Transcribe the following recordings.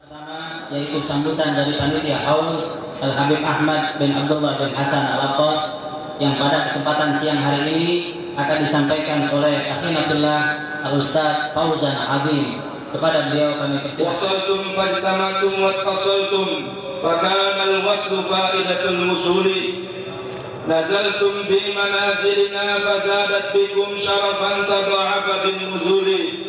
Pertama yaitu sambutan dari panitia Haul Al-Habib Ahmad bin Abdullah bin Hasan Al-Attas yang pada kesempatan siang hari ini akan disampaikan oleh Akhinatillah Al-Ustaz Fauzan Azim. Kepada beliau kami persilakan. Wasaltum fajtamatum wattasaltum fakana al-waslu fa'idatul musuli nazaltum bi manazilina fazadat bikum syarafan tadha'afa bin nuzuli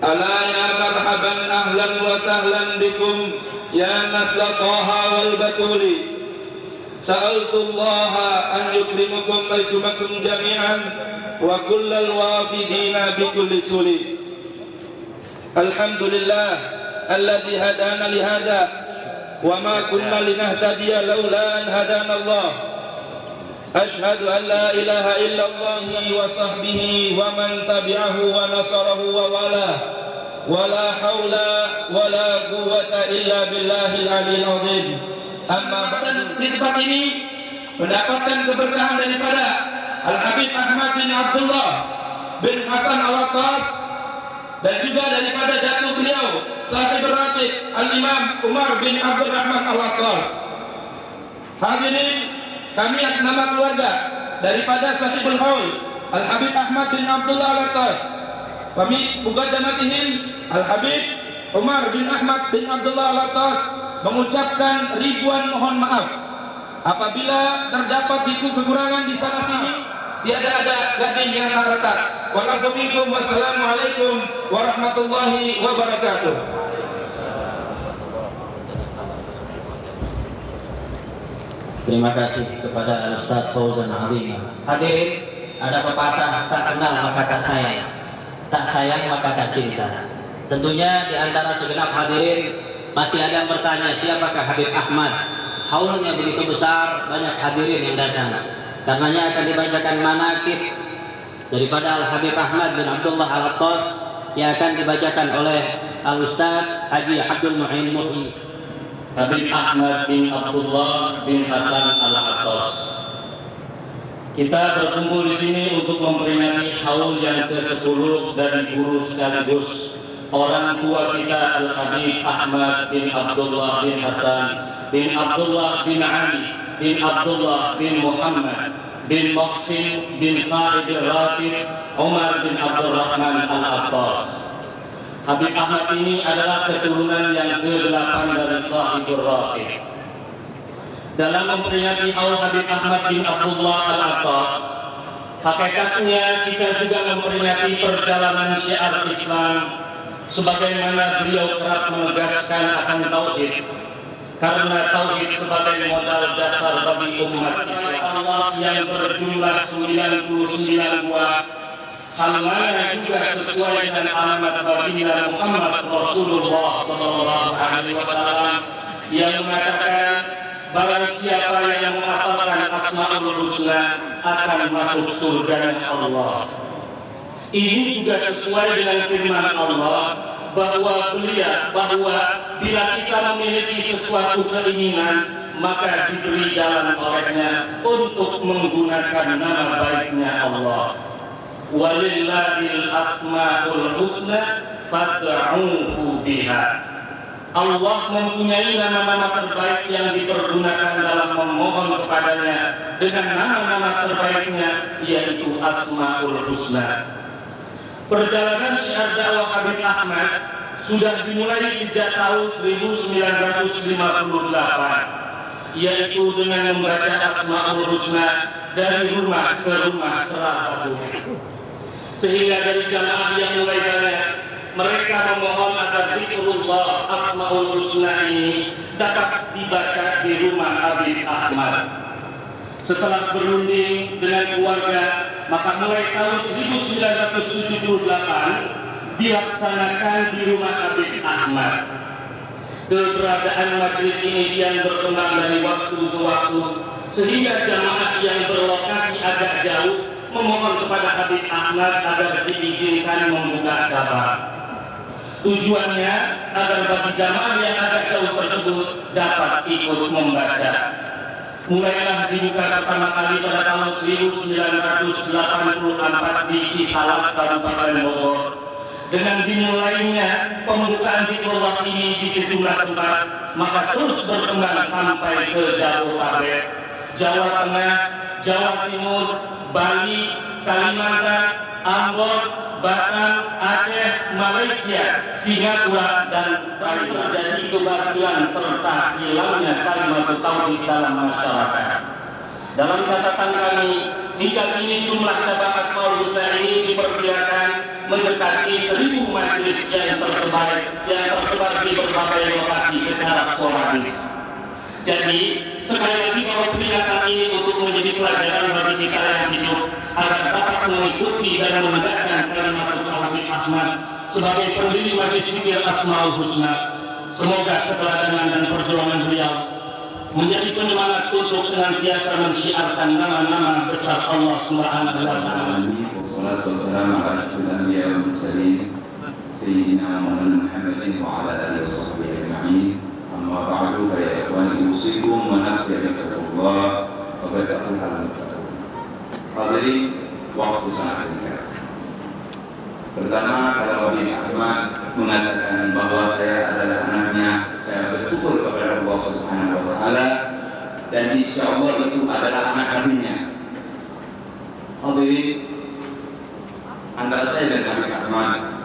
ala ya marhaban ahlan wa sahlan bikum ya nasla taha wal batuli sa'altullaha an yukrimukum baitumakum jami'an wa kullal wafidina bikulli suli. Alhamdulillah alladzi hadana li hada wa ma kunna linahtadiya laula an hadana Allah. Ashhadu an la ilaha illallah wa sahbihi wa man tabi'ahu wa nasarahu wa wala wa la haula wa la quwwata illa billahil aliyyil azim. Amma ba'du, di tempat ini mendapatkan keberkahan daripada Al-Habib Ahmad bin Abdullah bin Hasan Al-Attas dan juga daripada jatuh beliau sahib beratib Al-Imam Umar bin Abdurrahman Al-Attas. Hadirin, kami atas nama keluarga daripada sahibul haul Al-Habib Ahmad bin Abdullah Al-Attas, kami muqaddamatihim Al-Habib Umar bin Ahmad bin Abdullah Al-Attas mengucapkan ribuan mohon maaf apabila terdapat kekurangan di sana sini. Tiada ada gading yang retak. Wassalamualaikum warahmatullahi wabarakatuh. Terima kasih kepada Al-Ustaz Fauzan Azim. Hadirin, ada pepatah tak kenal maka tak sayang, tak sayang maka tak cinta. Tentunya di antara segenap hadirin masih ada yang bertanya, siapakah Habib Ahmad? Haulnya begitu besar, banyak hadirin yang datang. Karenanya akan dibacakan manaqib daripada Al-Habib Ahmad bin Abdullah Al-Attas yang akan dibacakan oleh Al-Ustaz Haji Abdul Mu'in Muhi. Habib Ahmad bin Abdullah bin Hasan Al-Attas. Kita berkumpul di sini untuk memperingati haul yang ke-10 dari guru sekaligus orang tua kita Al-Habib Ahmad bin Abdullah bin Hasan bin Abdullah bin Ali bin Abdullah bin Muhammad bin Muhsin bin Sa'id Ratib Umar bin Abdurrahman Al-Attas. Habib Ahmad ini adalah keturunan yang ke-8 dari Sahibur Ratib. Dalam memperingati haul Habib Ahmad bin Abdullah Al-Attas, hakikatnya kita juga memperingati perjalanan syiar Islam sebagaimana beliau kerap menegaskan akan tauhid. Karena tauhid sebagai modal dasar bagi umat Islam. Allah yang berjumlah 99 buah, hal mana juga sesuai dengan alamat baginda Muhammad Rasulullah SAW yang mengatakan barang siapa yang menghafalkan Asmaul Husna akan masuk surga Allah. Ini juga sesuai dengan firman Allah bahwa bila kita memiliki sesuatu keinginan maka diberi jalan olehnya untuk menggunakan nama baiknya Allah. Walillahil asmaul husna fad'uhu biha. Allah mempunyai nama-nama terbaik yang dipergunakan dalam memohon kepadanya dengan nama-nama terbaiknya yaitu Asmaul Husna. Perjalanan syiar dakwah Habib Ahmad sudah dimulai sejak tahun 1958, yaitu dengan membaca Asmaul Husna dari rumah ke rumah teratur. Sehingga dari jamaah yang mulai banyak, mereka memohon agar zikrullah Asmaul Husna ini dapat dibaca di rumah Habib Ahmad. Setelah berunding dengan keluarga, maka mulai tahun 1978 dilaksanakan di rumah Habib Ahmad. Keberadaan majelis ini kian berkembang dari waktu ke waktu, sehingga jamaah yang berlokasi agak jauh memohon kepada Habib Ahmad agar diizinkan membuka cabang. Tujuannya agar bagi jamaah yang agak jauh tersebut dapat ikut membaca. Mulailah dibuka pertama kali pada tahun 1984 di Cisalak, Kabupaten Bogor. dengan dimulainya pembukaan zikrullah ini di sejumlah tempat, maka terus berkembang sampai ke Jabodetabek, Jawa Tengah, Jawa Timur, Bali, Kalimantan, Ambon, Batam, Aceh, Malaysia, Singapura, dan Thailand. Jadi kebahagiaan serta hilangnya kalimat tauhid dalam masyarakat. Dalam catatan kami, hingga kini jumlah cabang Asmaul Husna ini diperkirakan mendekati 1000 majelis yang tersebar di berbagai lokasi secara sporadis. Jadi, sekali lagi kalau peringatan ini untuk menjadi pelajaran bagi kita yang hidup agar dapat mengikuti dan menegakkan kalimat tauhid Ahmad sebagai pendiri majelis zikir Asmaul Husna. Semoga keteladanan dan perjuangan beliau menjadi penyemangat untuk senantiasa mensyiarkan nama-nama besar Allah Subhanahu wa taala. Wassalatu wassalamu ala asyrofil anbiya'i wal mursalin sayyidina Muhammadin wa ala alihi wa sahbihi ajma'in. Amma ba'du fa ya ikhwani usikum wa nafsi bittaqwallah wa bittaqwal. Hadirin, waktu sangat singkat. Pertama, kalau Habib Ahmad mengatakan bahwa saya adalah anaknya, saya bersyukur kepada Allah Subhanahu wa taala dan insya Allah itu adalah anak kandungnya. Hadirin, antara saya dan Habib Ahmad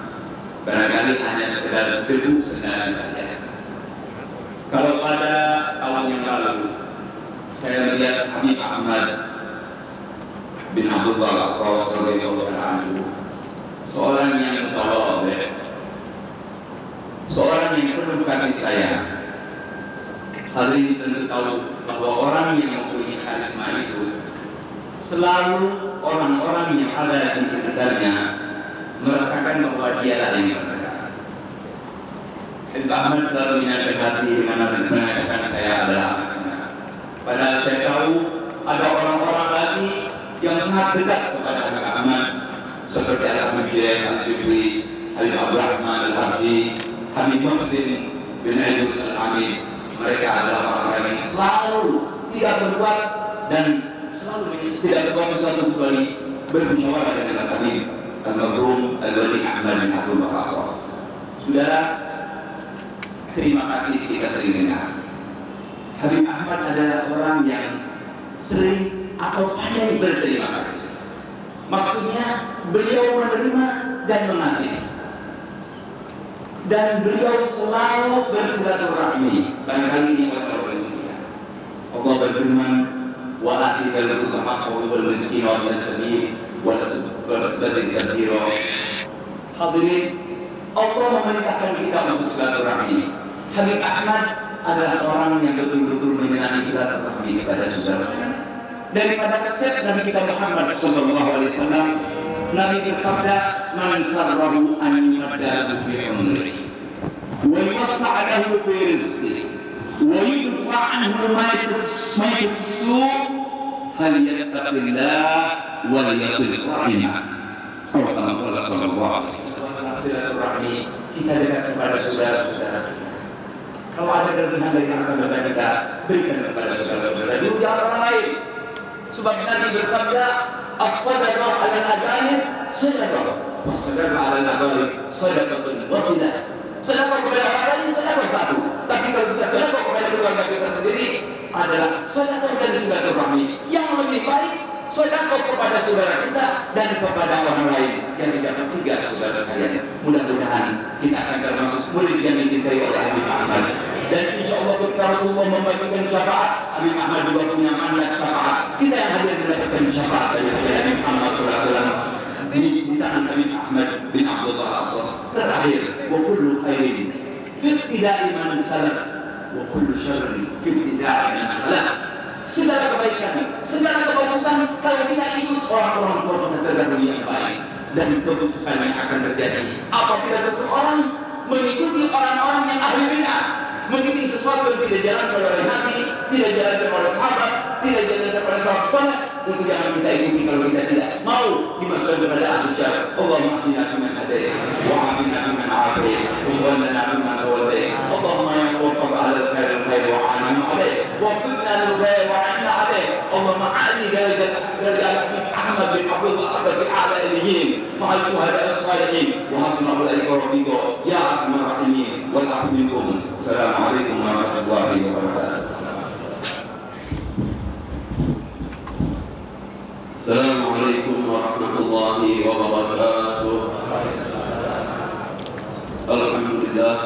barangkali hanya sekedar debu sesajen saja. Kalau pada tahun yang lalu saya melihat Habib Ahmad bin Abdullah Al-Qawas radhiyallahu anhu, seorang yang mutawadhi, seorang yang penuh kasih sayang. Hadirin tentu tahu bahwa orang yang mempunyai karisma itu selalu orang-orang yang ada di sekitarnya merasakan bahwa dia adalah yang berbeda. Habib Ahmad selalu menyatakan hati mengatakan saya adalah anaknya. Padahal saya tahu ada orang-orang lagi yang sangat dekat kepada Habib Ahmad, seperti Al-Habib Al-Jubri, Habib Abdul Rahman Al-Habib, Habib Muhsin bin Idrus Al-Hamid. Mereka adalah orang-orang yang selalu tidak berbuat dan selalu tidak berbuat sesuatu kecuali bermusyawarah dengan Al-Habib Al-Maghrум Al-Wali Ahmad bin Abdul Al-Qawas. Saudara, terima kasih kita sering dengar. Habib Ahmad adalah orang yang sering atau pandai berterima kasih. Maksudnya beliau menerima dan mengasihi. Dan beliau selalu bersilaturahmi. Barangkali ini Allah berfirman. Allah berfirman, "Wa akhidal utamahu wal miskin wal sabil wal badil katsira." Hadirin, Allah memerintahkan kita untuk silaturahmi. Habib Ahmad adalah orang yang betul-betul menyenangi silaturahmi kepada saudara. Daripada resep Nabi kita Muhammad sallallahu alaihi wasallam, Nabi bersabda, "Man sarrahu an yumaddahu fi umri wa yuwassa'a lahu fi rizqi wa yudfa' anhu ma yusuu falyattaqillah wa yasil rahimah." Allah sallallahu alaihi wasallam. Silaturahmi kita dekat kepada saudara-saudara kita. Kalau ada kelebihan dari harta kita, berikan kepada saudara-saudara di jalan orang lain. Sebab Nabi bersabda, "As-sadaqah 'ala al-ajanib sadaqah, was-sadaqah 'ala al-agharib sadaqatun wasilah." Sedekah kepada orang lain sedekah satu, tapi kalau kita sedekah kepada keluarga kita sendiri adalah sedekah dan silaturahmi. Yang lebih baik sedekah kepada saudara kita dan kepada orang lain yang tidak bertiga saudara sekalian. Mudah-mudahan kita akan termasuk murid yang dicintai oleh Habib Ahmad. Dan insya Allah ketika Rasulullah membagikan syafaat, Habib Ahmad juga punya mandat syafaat. Kita yang hadir mendapatkan syafaat dari Nabi Muhammad SAW di tangan Habib Ahmad bin Abdullah Al-Qawas. Terakhir, wa kullu khairin fi ibtida'i man salaf wa kullu syarrin fi ibtida'i man salaf. Segala kebaikan, segala kebagusan kalau kita ikut orang-orang tua terdahulu yang baik, dan kebusukan yang akan terjadi apabila seseorang mengikuti orang-orang yang ahli bid'ah, mengikuti sesuatu yang tidak jalankan oleh Nabi, tidak jalankan oleh sahabat, tidak jalankan oleh sahabat saleh, itu jangan kita ikuti kalau kita tidak mau dimasukkan kepada ahli syarah. Allahumma ahdina fiman hadayt wa afina fiman afayt wa tawallana fiman tawallayt. Allahumma ya muwaffaq ala al-khair wa a'inna alayh wa qina lil-khair wa a'inna alayh. Allahumma ali dari محمد بن عبد الله العباسي أعلى الإليين مع الشهداء الصالحين وحسن أولئك رفيقا يا أرحم الراحمين والعفو منكم. السلام عليكم ورحمة الله وبركاته. السلام عليكم ورحمة الله وبركاته. الحمد لله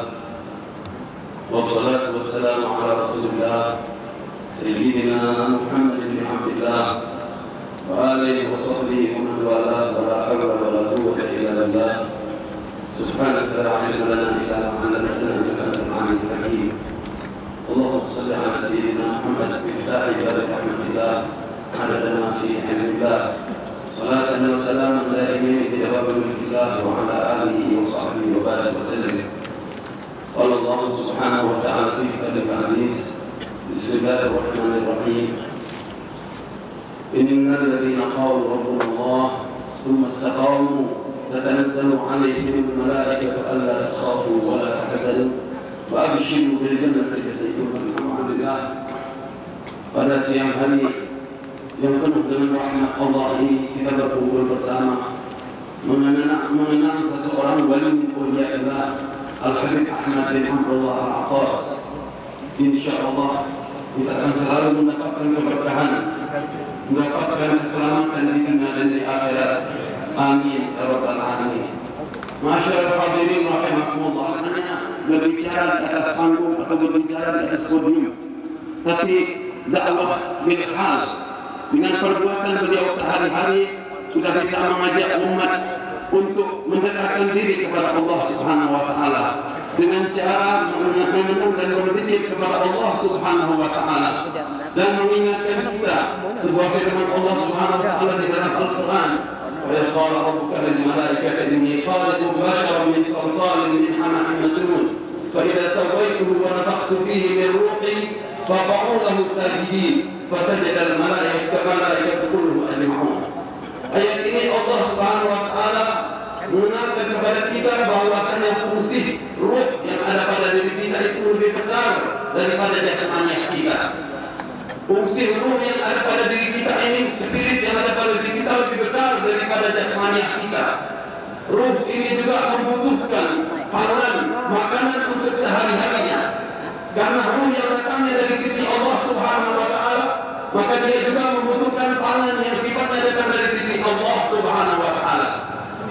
والصلاة والسلام على رسول الله سيدنا محمد بن عبد الله وآله وصحبه ومن والاه ولا حول ولا قوة إلا بالله. سبحانك لا علم لنا إلا ما علمتنا إنك أنت العليم الحكيم. اللهم صل على سيدنا محمد مفتاح باب رحمة الله عدد ما في علم الله صلاة وسلاما دائمين بدوام ملك الله وعلى آله وصحبه وبارك وسلم. قال الله سبحانه وتعالى في كتابه العزيز بسم الله الرحمن الرحيم إن الذين قالوا ربنا الله ثم استقاموا تتنزل عليهم الملائكة ألا تخافوا ولا تحزنوا وأبشروا بالجنة التي كنتم عن الله. Pada siang hari yang penuh dengan rahmat Allah ini kita berkumpul bersama mengenang seseorang wali mulia Allah Al-Habib Ahmad bin Abdullah Al-Attas. InsyaAllah kita akan selalu mendapatkan keberkahan, mendapatkan keselamatan di dunia dan di akhirat. Amin ya rabbal alamin. Masyaallah hadirin rahimakumullah, hanya berbicara di atas panggung atau berbicara di atas podium, tapi dakwah bil hal dengan perbuatan beliau sehari-hari sudah bisa mengajak umat untuk mendekatkan diri kepada Allah Subhanahu wa taala dengan cara mengenang dan berzikir kepada Allah Subhanahu wa taala dan mengingatkan kita sebuah firman Allah Subhanahu wa taala di dalam Al-Qur'an, wa qala rabbuka lil malaikati inni khaliqu basharan min salsalin min hama'in masnun fa idza sawaituhu wa nafakhtu fihi min ruhi faqa'u lahu sajidin fasajada al malaikatu kulluhum ajma'un. Ayat ini Allah Subhanahu wa taala mengingatkan kepada kita bahwasanya fungsi ruh yang ada pada diri kita itu lebih besar daripada jasmani kita. Fungsi ruh yang ada pada diri kita ini, spirit yang ada pada diri kita lebih besar daripada jasmani kita. Ruh ini juga membutuhkan pangan, makanan untuk sehari-harinya. Karena ruh yang datangnya dari sisi Allah Subhanahu wa taala, maka dia juga membutuhkan pangan yang sifatnya datang dari sisi Allah Subhanahu wa taala.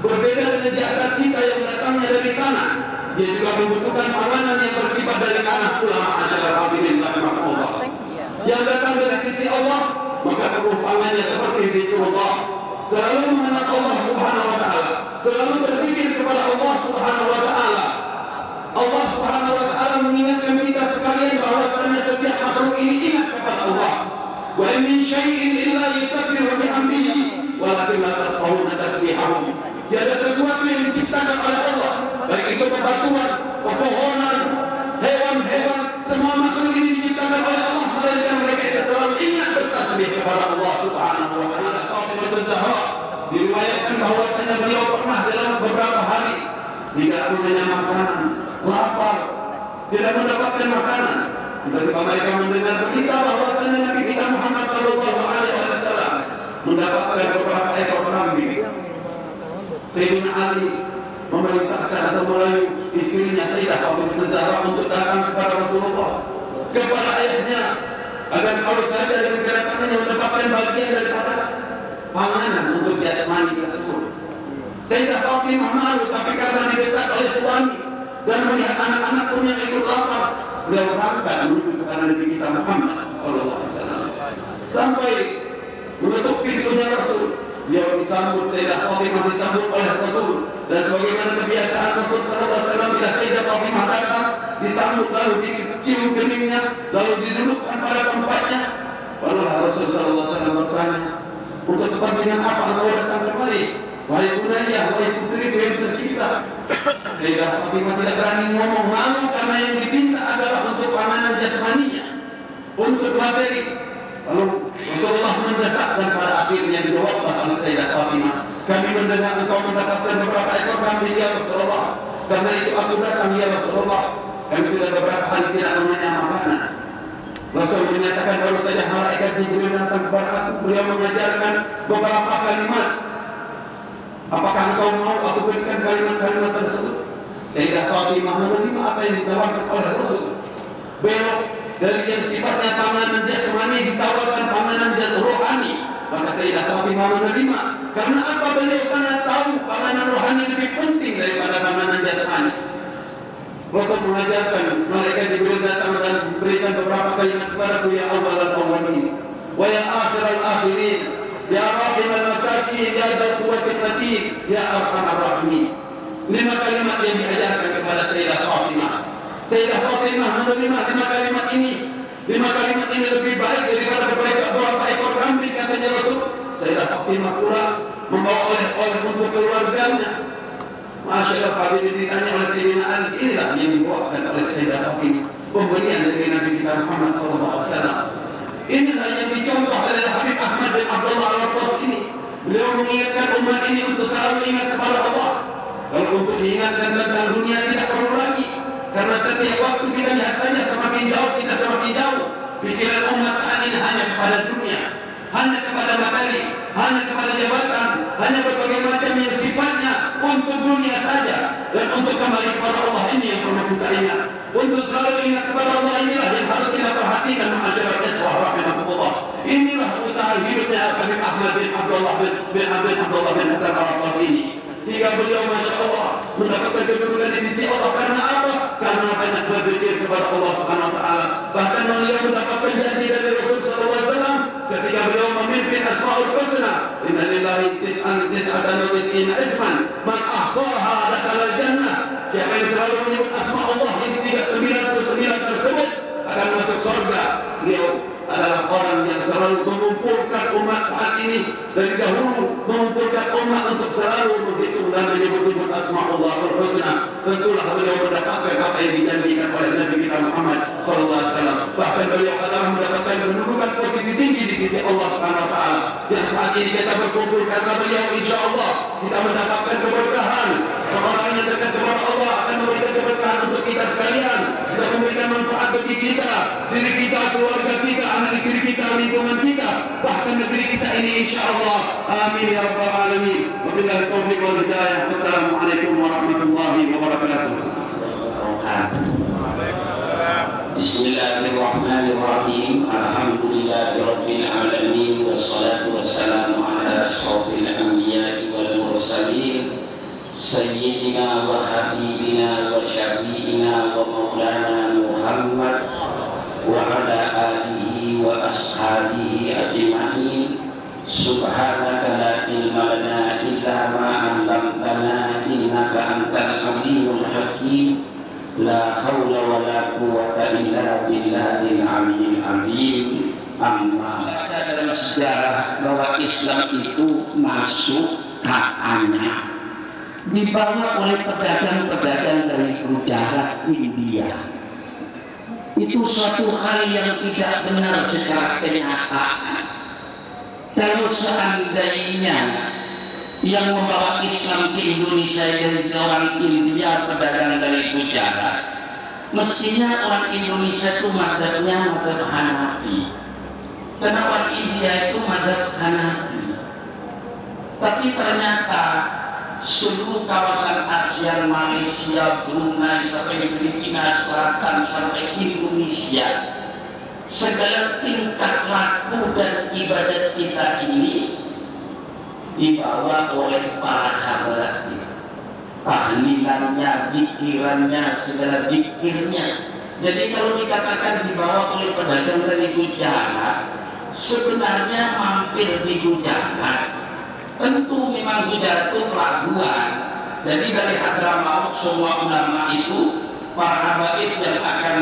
Berbeda dengan jasad kita yang datangnya dari tanah, dia juga membutuhkan panganan yang bersifat dari tanah pula. Ma'asyiral hadirin rahimakumullah. Yang datang dari sisi Allah, maka perlu pangannya seperti zikrullah. Selalu mengenal Allah Subhanahu wa taala, selalu berzikir kepada Allah Subhanahu wa taala. Allah Subhanahu wa taala mengingatkan kita sekalian bahwasanya setiap makhluk ini ingat kepada Allah. Wa min syai'in illa yusabbihu bihamdihi walakin la tafqahuna tasbihahum. Tiada sesuatu yang diciptakan oleh Allah, baik itu bebatuan, pepohonan, hewan-hewan, semua makhluk ini diciptakan oleh Allah, melainkan mereka itu selalu ingat bertasbih kepada Allah Subhanahu wa taala. Fatimah Zahra diriwayatkan bahwasanya beliau pernah dalam beberapa hari tidak punya makanan, lapar, tidak mendapatkan makanan. Tiba-tiba mereka mendengar berita bahwasanya Nabi kita Muhammad sallallahu alaihi wasallam mendapatkan beberapa ekor kambing. Sayyidina Ali memerintahkan atau merayu istrinya Sayyidah Fatimah Zahra untuk datang kepada Rasulullah, kepada ayahnya, agar kalau saja dengan kedatangannya mendapatkan bagian daripada panganan untuk jasmani tersebut. Sayyidah Fatimah malu, tapi karena didesak oleh suami dan melihat anak-anak pun yang ikut lapar, beliau berangkat menuju kepada Nabi kita Muhammad sallallahu alaihi wasallam. Sampai menutup pintunya Rasul, beliau disambut, Sayyidah Fatimah disambut oleh Rasul, dan sebagaimana kebiasaan Rasul sallallahu alaihi wasallam, bila Sayyidah Fatimah datang disambut lalu dicium keningnya, lalu didudukkan pada tempatnya. Lalu Rasul sallallahu alaihi wasallam bertanya, untuk kepentingan apa engkau datang kemari? Wahai Bunayya, wahai putriku yang tercinta. Sayyidah Fatimah tidak berani ngomong, malu karena yang dipinta adalah untuk panganan jasmaninya, untuk materi. Lalu Rasulullah mendesak dan pada akhirnya dijawablah oleh Sayyidah Fatimah, kami mendengar engkau mendapatkan beberapa ekor kambing ya Rasulullah, karena itu aku datang ya Rasulullah. Kami sudah beberapa hari tidak mempunyai makanan. Rasul menyatakan baru saja malaikat Jibril datang kepada aku, beliau mengajarkan beberapa kalimat. Apakah engkau mau aku berikan kalimat-kalimat tersebut? Sayyidah Fatimah menerima apa yang ditawarkan oleh Rasul. Belok dari yang sifatnya panganan jasmani ditawarkan panganan rohani. Maka Sayyidah Fatimah menerima. Karena apa? Beliau sangat tahu panganan rohani lebih penting daripada panganan jasmani. Rasul mengajarkan malaikat Jibril datang dan berikan beberapa kalimat kepadaku, ya awal al-awwalin wa ya akhir al-akhirin, ya rahim al-masakin, ya dzal quwwatil matin, ya arhamar rahimin. 5 kalimat yang diajarkan kepada Sayyidah Fatimah. Sayyidah Fatimah menerima 5 kalimat ini. 5 kalimat ini lebih baik daripada beberapa ekor kambing, katanya Rasul. Sayyidah Fatimah pula membawa oleh-oleh untuk keluarganya. Masyaallah, hadirin ditanya oleh Sayyidina Ali, inilah yang dibawakan oleh Sayyidah Fatimah, pemberian dari Nabi kita Muhammad SAW. Inilah yang dicontoh oleh Habib Ahmad bin Abdullah Al-Atas ini. Beliau mengingatkan umat ini untuk selalu ingat kepada Allah. Kalau untuk diingatkan tentang dunia tidak perlu lagi, karena setiap waktu kita lihat saja semakin jauh kita semakin jauh. Pikiran umat saat ini hanya kepada dunia, hanya kepada materi, hanya kepada jabatan, hanya berbagai macam yang sifatnya untuk dunia saja. Dan untuk kembali kepada Allah ini yang perlu kita ingat. Untuk selalu ingat kepada Allah inilah yang harus kita perhatikan. Ma'asyiral ikhwah rahimakumullah. Inilah usaha hidupnya Habib Ahmad bin Abdullah bin Hasan Al-Atas ini. Sehingga beliau Masya Allah mendapatkan kedudukan di sisi Allah. Karena apa? Karena banyak berzikir kepada Allah Subhanahu Wa Taala. Bahkan beliau mendapatkan janji dari Rasul Sallallahu Alaihi Wasallam ketika beliau memimpin Asmaul Husna. Inna lillahi tis'atan wa tis'ina isman man ahsaha dakhala al-jannah. Siapa yang selalu menyebut asma Allah yang 99 tersebut akan masuk surga. Beliau adalah orang yang selalu mengumpulkan umat saat ini dari dahulu, mengumpulkan umat untuk selalu menghitung dan menyebut-nyebut asma Allah al-husna. Tentulah beliau mendapatkan apa yang dijanjikan oleh Nabi kita Muhammad SAW. Bahkan beliau adalah mendapatkan kedudukan posisi tinggi di sisi Allah Subhanahu Wa Taala. Yang saat ini kita berkumpul karena beliau, insya Allah kita mendapatkan keberkahan. Orang yang dekat kepada Allah akan memberikan keberkahan untuk kita sekalian. Kita memberikan manfaat bagi kita, diri kita, keluarga kita, anak istri kita, lingkungan kita, bahkan negeri kita ini, insya Allah. Amin ya rabbal alamin. Wabillahi taufiq wal hidayah. Wassalamualaikum warahmatullahi wabarakatuh. Bismillahirrahmanirrahim. Alhamdulillahirabbil alamin wassalatu wassalamu ala asyrofil anbiya'i wal mursalin Sayyidina wa habibina wa syafi'ina wa maulana Muhammad wa ala alihi wa ashabihi ajma'in. Subhanaka la ilma lana illa ma 'allamtana innaka antal alimul hakim. La haula wa la quwwata illa billahil aliyyil azim. Amma ada dalam sejarah bahwa Islam itu masuk Ta'ana dibawa oleh pedagang-pedagang dari Gujarat, India. Itu suatu hal yang tidak benar secara kenyataan. Kalau seandainya yang membawa Islam ke Indonesia dari orang India, pedagang dari Gujarat, mestinya orang Indonesia itu mazhabnya mazhab Hanafi, karena orang India itu mazhab Hanafi. Tapi ternyata seluruh kawasan Asia, Malaysia, Brunei, sampai Filipina Selatan, sampai Indonesia, segala tingkat laku dan ibadat kita ini dibawa oleh para habaib. Tahlilannya, pikirannya, segala pikirnya. Jadi kalau dikatakan dibawa oleh pedagang dari Gujarat, sebenarnya mampir di Gujarat. Tentu memang Gujarat itu pelabuhan. Jadi dari Hadramaut semua ulama itu, para habaib yang akan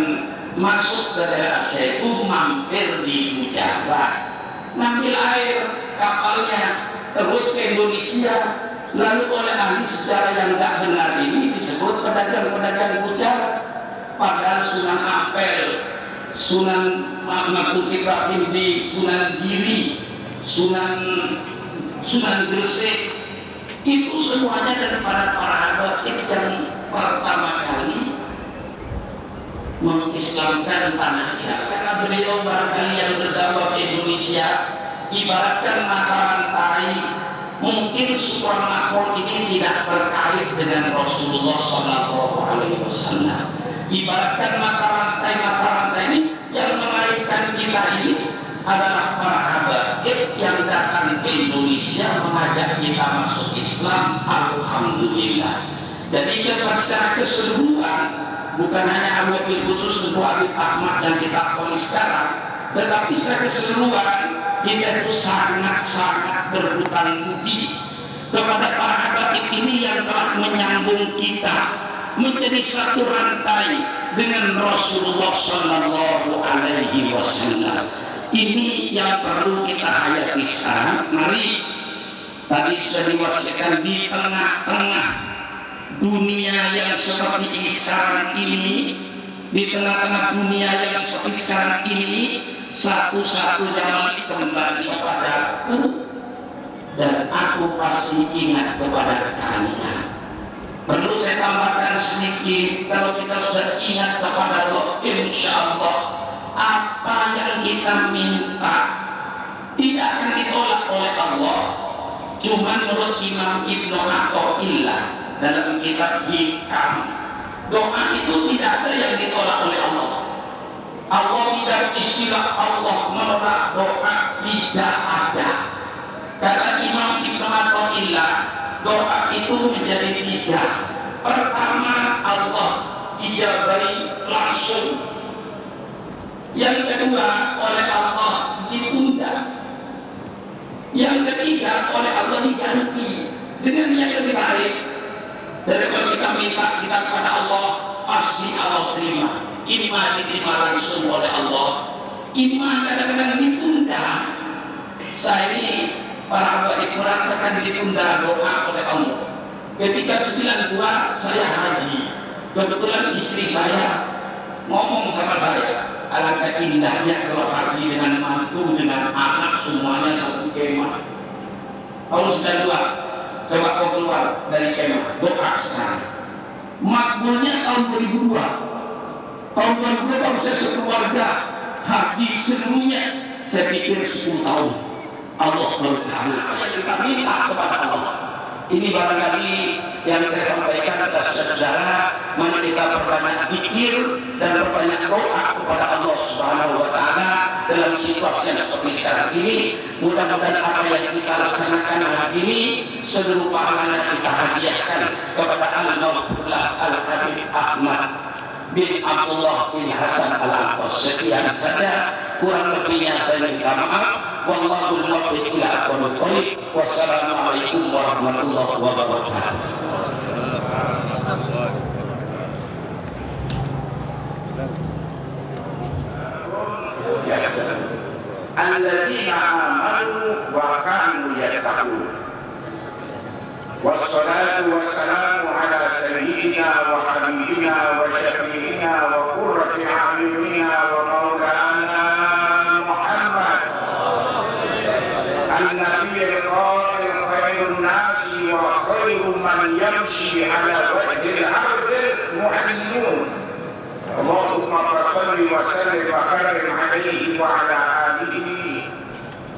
masuk ke daerah Asia itu mampir di Gujarat, ngambil air kapalnya terus ke Indonesia. Lalu oleh ahli sejarah yang tidak benar ini disebut pedagang-pedagang Gujarat. Padahal Sunan Ampel, Sunan Mahmud Ibrahim di Sunan Giri, Sunan Gresik, itu semuanya daripada para habaib yang pertama kali mengislamkan tanahnya, karena beliau barangkali yang berdakwah di Indonesia ibaratkan mata rantai. Mungkin Sultan Makmur ini tidak terkait dengan Rasulullah SAW. Ibaratkan mata rantai ini yang mengaitkan kita ini adalah para habaib yang datang ke Indonesia mengajak kita masuk Islam. Alhamdulillah. Jadi kita secara keseluruhan, bukan hanya habaib khusus untuk Habib Ahmad dan kita polis sekarang, tetapi secara keseluruhan kita itu sangat-sangat berhutang budi kepada para habaib ini yang telah menyambung kita menjadi satu rantai dengan Rasulullah Sallallahu Alaihi Wasallam. Ini yang perlu kita hayati sekarang. Mari, tadi sudah diwasikan di tengah-tengah dunia yang seperti ini sekarang ini, di tengah-tengah dunia yang seperti sekarang ini, satu-satunya mari kembali kepadaku dan aku pasti ingat kepada kalian. Perlu saya tambahkan sedikit, kalau kita sudah ingat kepada Allah, insya Allah apa yang kita minta tidak akan ditolak oleh Allah. Cuma menurut Imam Ibnu Athaillah dalam kitab Hikam, doa itu tidak ada yang ditolak oleh Allah. Allah tidak istilah Allah menolak doa, tidak ada. Kata Imam Ibnu Athaillah, doa itu menjadi tiga. Pertama, Allah ijabahi langsung. Yang kedua, oleh Allah ditunda. Yang ketiga, oleh Allah diganti dengan yang lebih baik. Dari kalau kita minta kita kepada Allah, pasti Allah terima. Ini mah diterima langsung oleh Allah. Ini mah kadang-kadang ditunda. Saya ini para habaib merasakan ditunda doa oleh Allah. Ketika 92 saya haji, kebetulan istri saya ngomong sama saya, alangkah indahnya kalau haji dengan mantu, dengan anak, semuanya satu kemah. Kalau sudah dua, coba kau keluar dari kemah, doa sekarang. Makbulnya tahun 2002. Tahun 2002 baru saya sekeluarga haji seluruhnya. Saya pikir 10 tahun. Allah berkabul. Kita minta kepada Allah. Ini barangkali yang saya sampaikan kepada saudara, mari kita perbanyak zikir dan perbanyak doa kepada Allah Subhanahu wa taala dalam situasi yang seperti sekarang ini. Mudah-mudahan apa yang kita laksanakan hari ini seluruh pahalanya kita hadiahkan kepada Al-Mawfullah Al-Habib Ahmad bin Abdullah bin Hasan Al-Aqwas. Sekian saja, kurang lebihnya saya minta maaf. Wallahul muwaffiq ila aqwamit thoriq. Wassalamualaikum warahmatullahi wabarakatuh. Alladzina amanu wa kanu yattaqun. Wassalatu wassalamu ala sayyidina wa habibina wa syafi'ina wa qurrati a'yunina wa maulana Muhammad an-nabiy al-qail khairun nasi wa khairu man yamshi ala wajhil ardi mu'minun. Allahumma salli wa sallim wa barik alaihi wa ala alihi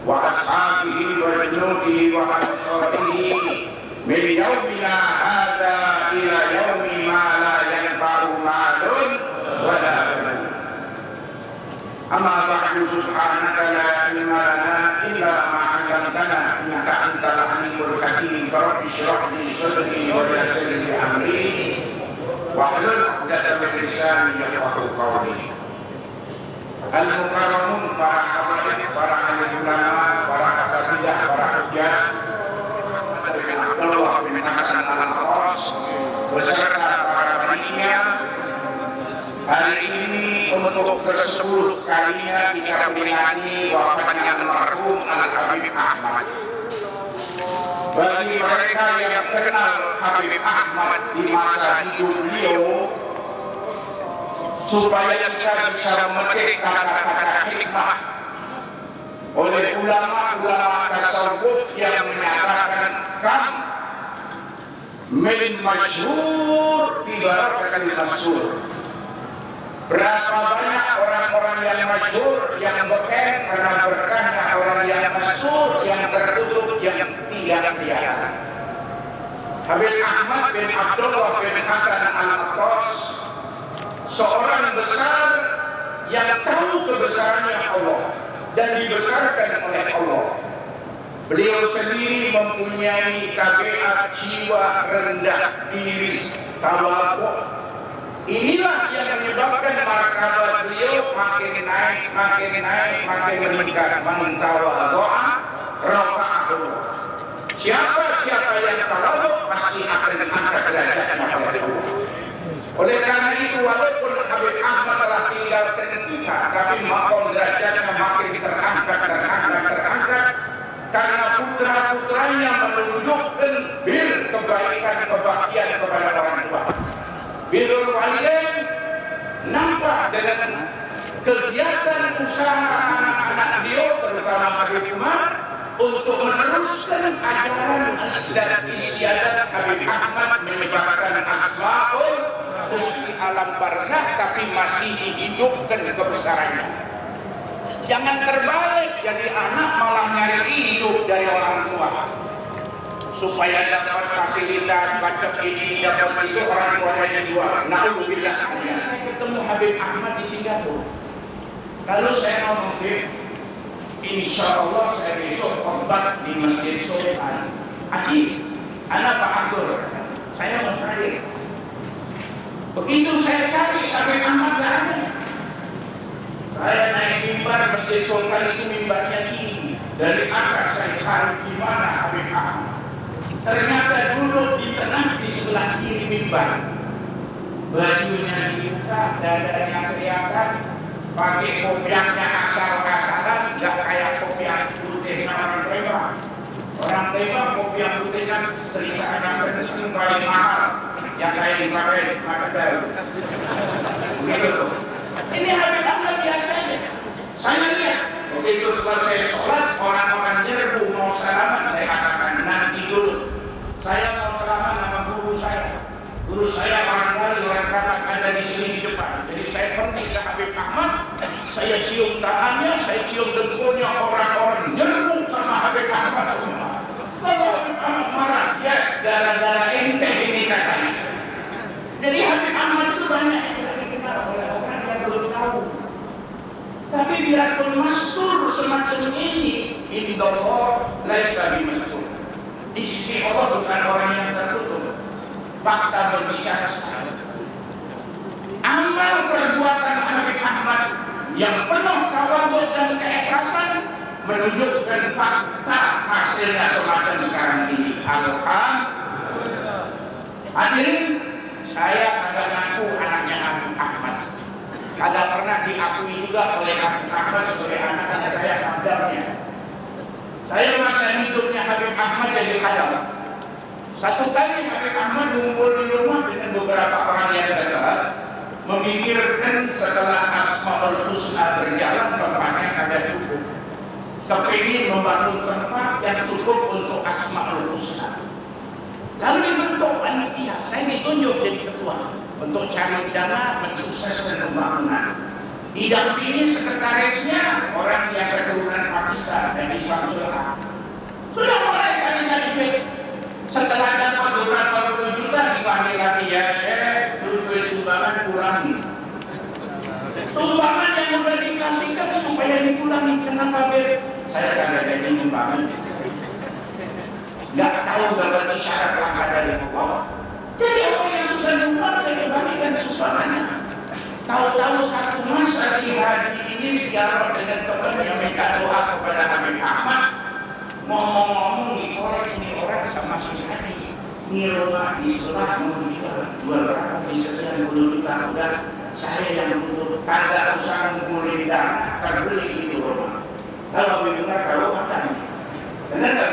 wa ashabihi wa junudihi wa ansarihi min yawmina hadha ila yawmi ma la yanfa'u malun wa la banun. Amma ba'du, subhanaka la ilma lana illa ma 'allamtana innaka antal alimul hakim. Rabbi shrah li sadri wa yassir li amri wahlul 'uqdatam min lisani yafqahu qawli. Al-mukarramun, para habaib, para ahli ulama, para asatidzah, para hujjah Abdullah bin Hasan Al-Aqwas beserta para panitia, hari ini untuk ke-10 kalinya kita peringati wafatnya almarhum Al-Habib Ahmad. Bagi mereka yang kenal Habib Ahmad di masa hidup beliau, supaya kita bisa memetik kata-kata hikmah oleh ulama-ulama tasawuf yang menyatakan kam min masyhur fi barakatil masyhur. Berapa banyak orang-orang yang masyhur, yang beken karena berkahnya orang yang masyhur, yang tertutup, yang tidak kelihatan. Habib Ahmad bin Abdullah bin Hasan Al-Attas, seorang besar yang tahu kebesarannya Allah dan dibesarkan oleh Allah. Beliau sendiri mempunyai tabiat jiwa rendah diri, tawadhu. Inilah yang menyebabkan martabat beliau makin naik, makin meningkat. Man tawadhu'a rafa'ahu. Siapa yang tawadhu pasti akan diangkat derajatnya oleh Allah. Oleh karena itu, walaupun Habib Ahmad telah tinggalkan kita, tapi maqam derajatnya makin terangkat karena putra-putranya menunjukkan bir kebaikan, kebahagiaan kepada orang tua. Birrul walidain nampak dengan kegiatan usaha anak-anak beliau, terutama Habib Umar, untuk meneruskan ajaran dan istiadat Habib Ahmad menyebabkan asmaul husni alam barzakh, tapi masih dihidupkan kebesarannya. Jangan terbalik, jadi anak malah nyari hidup dari orang tua supaya dapat fasilitas, baca ini, dapat itu, orang tuanya jual. Na'udzubillah. Saya ketemu Habib Ahmad di Singapura. Kalau saya ngomong, insya Allah saya besok khutbah di Masjid Sultan. Aji, anak Pak Abdul, saya mau hadir. Begitu saya cari Habib Ahmad gak ada. Saya naik mimbar Masjid Sultan, itu mimbarnya tinggi. Dari atas saya cari di mana Habib Ahmad. Ternyata duduk di tengah di sebelah kiri mimbar. Bajunya dibuka, dadanya kelihatan, pakai kopiahnya asal-asalan, nggak kayak kopiah putih orang Taiwan. Orang Taiwan kopiah putihnya terisakannya berkesan paling mahal, yang kayak dipakai Makadal. Begitu. Ini Habib Ahmad biasa aja. Saya lihat begitu selesai sholat, orang-orang nyerbu mau salaman, saya katakan nanti dulu. Saya mau salaman sama guru saya. Guru saya orang wali, orang keramat ada di sini di depan. Jadi saya pergi ke Habib Ahmad, saya cium tangannya, saya cium dengkulnya, orang-orang nyerbu sama Habib Ahmad semua. Kalau Habib Ahmad marah, ya gara-gara ente ini katanya. Jadi Habib Ahmad itu banyak yang dikenal oleh orang yang belum tahu. Tapi biarpun masyhur semacam ini, indallah laisa bimastur. Di sisi Allah bukan orang yang tertutup. Fakta berbicara sekali. Amal perbuatan Habib Ahmad yang penuh tawadhu dan keikhlasan menunjukkan fakta hasilnya semacam sekarang ini. Alhamdulillah. Hadirin, saya agak ngaku anaknya Habib Ahmad. Agak pernah diakui juga oleh Habib Ahmad sebagai anak saya khadamnya. Saya masa hidupnya Habib Ahmad jadi khadam. Satu kali Habib Ahmad mengumpul di rumah dengan beberapa orang yang dekat, memikirkan setelah Asmaul Husna berjalan tempatnya agak cukup. Kepingin membangun tempat yang cukup untuk Asmaul Husna. Lalu dibentuk panitia, saya ditunjuk jadi ketua untuk cari dana mensukseskan pembangunan. Didampingi sekretarisnya orang yang keturunan Pakistan dari Syamsul Haq. Sudah mulai cari duit. Setelah dapat beberapa puluh juta dipanggil lagi, ya Syekh, duit sumbangan kurangi. Sumbangan yang sudah dikasihkan supaya dikurangi. Kenapa Beb? Saya kagak jadi nyumbangin. Nggak tahu berbagai syarat langkah dari Allah. Jadi orang yang sudah nyumbang saya bagikan sumbangannya. Tahu-tahu satu masa si haji ini siaran dengan temannya minta doa kepada Habib Ahmad. Ngomong-ngomong dikorek ini orang sama si haji. Ini rumah di sebelah mau dijual berapa? Bisa 90 juta. Udah saya yang untuk kagak usah ngumpulin dana, terbeli itu rumah. Kalau mendengar kalau makan, benar tak?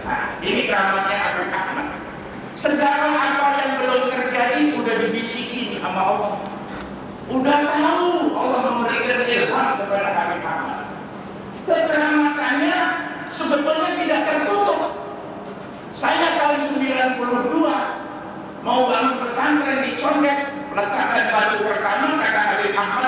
Nah, ini keramatnya Habib Ahmad. Segala apa yang belum terjadi udah dibisikin sama Allah. Udah tahu Allah memberikan ilham kepada Habib Ahmad. Kekeramatannya sebetulnya tidak tertutup. Saya tahun 92 mau bangun pesantren di Condet, letakkan batu pertama kata Habib Ahmad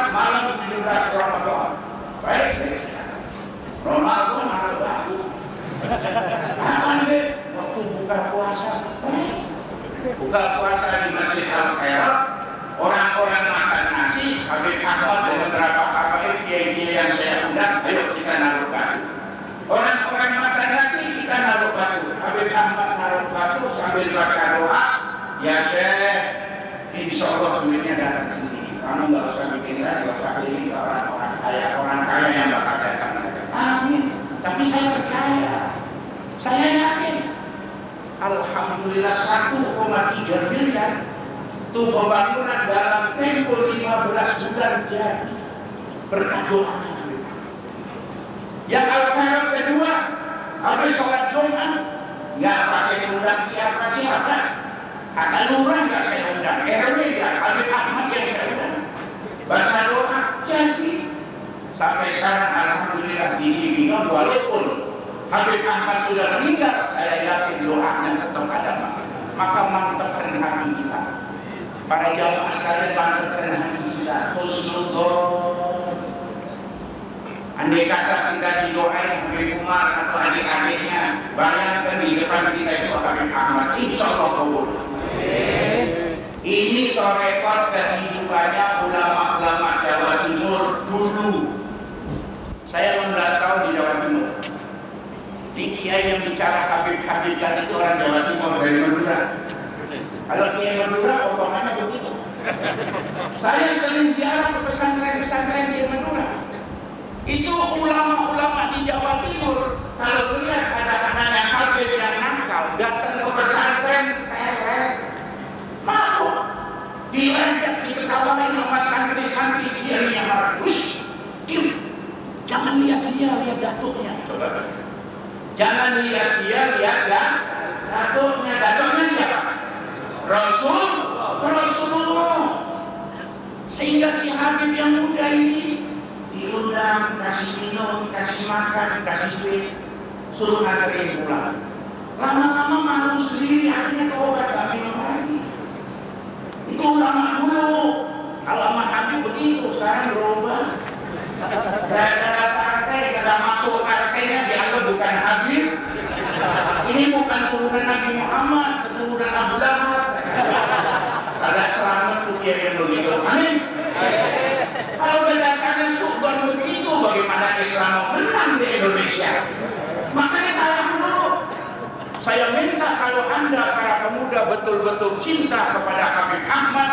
buka puasa di Masjid Al-Khairah, orang-orang makan nasi, Habib Ahmad dan beberapa habaib kiai-kiai yang saya undang, ayo kita naruh batu. Orang-orang makan nasi, kita naruh batu. Habib Ahmad naruh batu sambil baca doa, ya Syekh, insya Allah duitnya datang sendiri. Kamu nggak usah bikin lagi, nggak usah pilih orang kaya yang bakal datang. Amin. Tapi saya percaya, saya yakin. Alhamdulillah 1,3 miliar itu pembangunan dalam tempo 15 bulan jadi berkat doa. Yang Al-Khairah kedua, habis sholat Jumat nggak pakai undang siapa-siapa, kata lurah nggak saya undang, RW nggak, Habib Ahmad yang saya undang, baca doa jadi. Sampai sekarang alhamdulillah di Cibinong, walaupun Habib Ahmad sudah meninggal, saya yakin doanya tetap ada. Maka mantapkan hati kita. Para jamaah sekalian, mantapkan hati kita. Husnudon. Andai kata kita didoain Habib Umar atau adik-adiknya, bayangkan di depan kita itu Habib Ahmad, insya Allah kabul. Ini rekor kehidupannya ulama-ulama Jawa Timur dulu. Saya 16 tahun di Jawa Timur. Di kiai yang bicara Habib-Habib dan itu orang Jawa Timur dari Madura. Kalau kiai Madura, omongannya begitu. Saya sering ziarah ke pesantren-pesantren di Madura. Itu ulama-ulama di Jawa Timur. Kalau lihat ada anaknya Habib yang nakal, datang ke pesantren, malu. Diajak, diketawain sama santri-santri, dia yang marah. Wush, jangan lihat dia, lihat datuknya. Coba. Jangan lihat dia, lihat datuknya. Datuknya siapa? Rasulullah. Sehingga si Habib yang muda ini diundang, kasih minum, kasih makan, kasih duit, suruh nganterin pulang. Lama-lama malu sendiri, akhirnya tobat, gak minum lagi. Itu ulama dulu. Kalau sama Habib begitu, sekarang berubah. Gara-gara partai, kada masuk partainya dianggap bukan Habib. Ini bukan turunan Nabi Muhammad, keturunan Abu Lahab. Kada selamat tuh yang begitu. Amin. Kalau berdasarkan subhan begitu, bagaimana Islam menang di Indonesia? Makanya kalah dulu. Saya minta kalau Anda para pemuda betul-betul cinta kepada Habib Ahmad,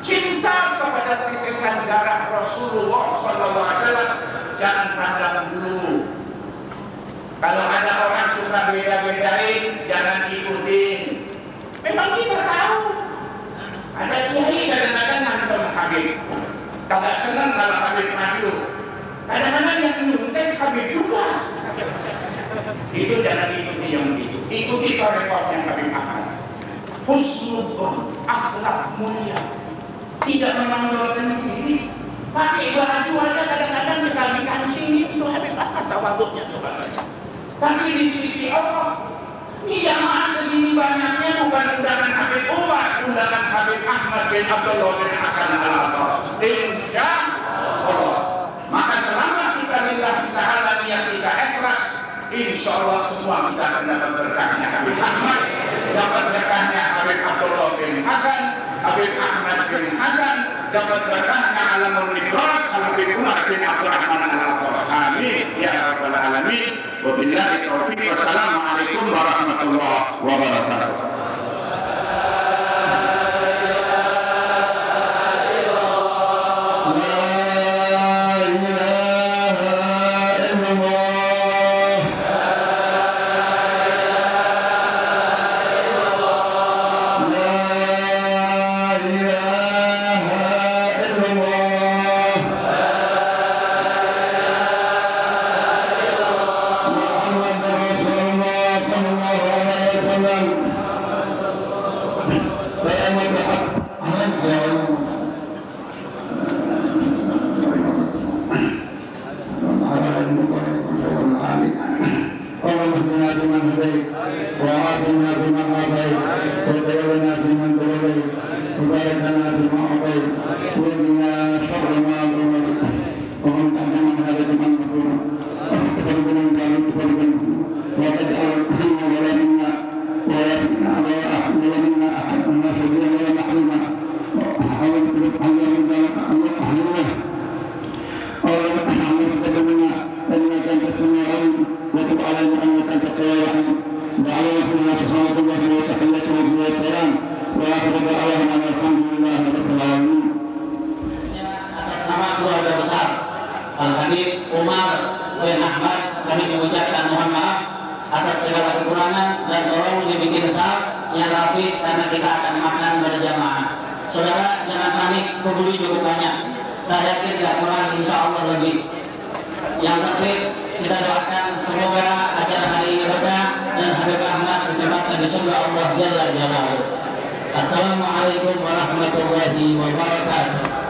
cinta kepada tetesan darah Rasulullah SAW, jangan pandang dulu. Kalau ada orang suka beda-bedain, jangan ikutin. Memang kita tahu. Ada kiai kadang-kadang ngantem Habib. Kagak senang kalau Habib maju. Kadang-kadang yang nyuntek Habib juga. Itu jangan ikuti yang begitu. Ikuti rekodnya Habib Ahmad. Husnudon, akhlak mulia. Tidak menonjolkan diri, pakai baju aja kadang-kadang dikali kancing itu Habib Ahmad tawaduknya coba aja. Tapi di sisi Allah, ini jamaah segini banyaknya bukan undangan Habib Umar, undangan Habib Ahmad bin Abdullah bin Hasan al-Attas. Insya Allah. Maka selama kita lillahi ta'ala niat kita ikhlas, insya Allah semua kita akan dapat berkahnya Habib Ahmad, dapat berkahnya Habib Abdullah bin Hasan, Habib Ahmad bin Hasan, dapat berkahnya Alamul Mikraj, Habib Umar bin Abdurrahman al-Attas. Amin ya rabbal alamin. Wabillahi taufiq. Wassalamualaikum warahmatullahi wabarakatuh. ucapkan mohon maaf atas segala kekurangan dan tolong dibikin saf yang rapi karena kita akan makan berjamaah. Saudara jangan panik, peduli cukup banyak. Saya yakin tidak kurang, insya Allah lebih. Yang tertib kita doakan semoga acara hari ini berkah dan Habib Ahmad ditempatkan di surga Allah Jalla Jalaluhu. Assalamualaikum warahmatullahi wabarakatuh.